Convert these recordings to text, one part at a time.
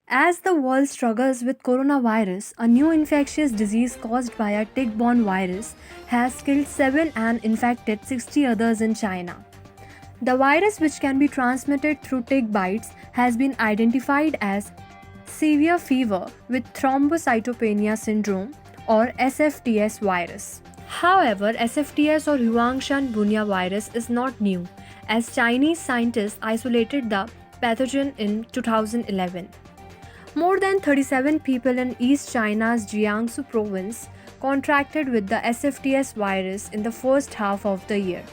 As the world struggles with coronavirus, a new infectious disease caused by a tick-borne virus has killed 7 and infected 60 others in China. The virus, which can be transmitted through tick bites, has been identified as severe fever with thrombocytopenia syndrome or SFTS virus. However, SFTS or Huangshan Bunya virus is not new, as Chinese scientists isolated the pathogen in 2011. More than 37 people in East China's Jiangsu province contracted with the SFTS virus in the first half of the year.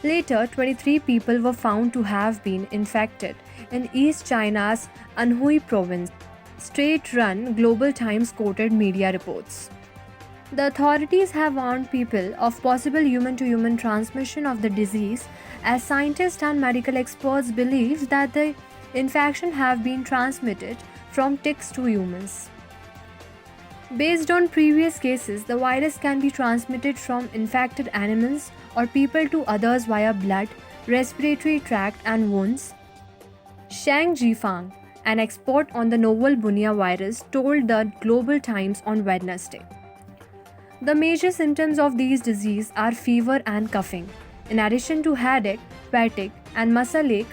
Later, 23 people were found to have been infected in East China's Anhui province. State run Global Times quoted media reports. The authorities have warned people of possible human to human transmission of the disease, as scientists and medical experts believe that the infection have been transmitted from ticks to humans. Based on previous cases, the virus can be transmitted from infected animals or people to others via blood, respiratory tract, and wounds. Shang Jifang, an expert on the novel Bunya virus, told the Global Times on Wednesday. The major symptoms of these disease are fever and coughing. In addition to headache, fatigue, and muscle ache,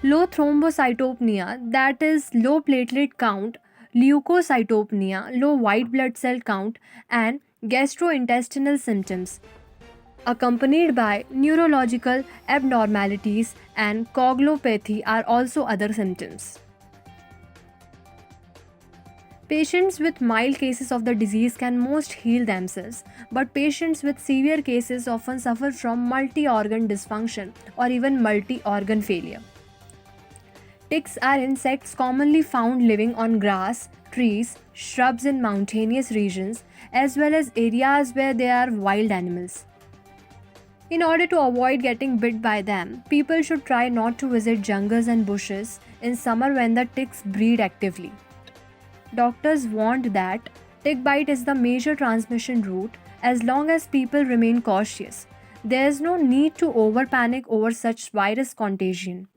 low thrombocytopenia, that is, low platelet count, leukocytopenia, low white blood cell count, and gastrointestinal symptoms, accompanied by neurological abnormalities and coagulopathy, are also other symptoms. Patients with mild cases of the disease can most heal themselves, but patients with severe cases often suffer from multi organ dysfunction or even multi organ failure. Ticks are insects commonly found living on grass, trees, shrubs in mountainous regions, as well as areas where there are wild animals. In order to avoid getting bit by them, people should try not to visit jungles and bushes in summer when the ticks breed actively. Doctors warned that tick bite is the major transmission route as long as people remain cautious. There is no need to over panic over such virus contagion.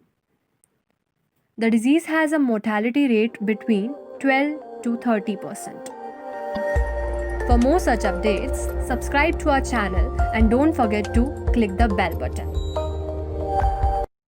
The disease has a mortality rate between 12 to 30%. For more such updates, subscribe to our channel and don't forget to click the bell button.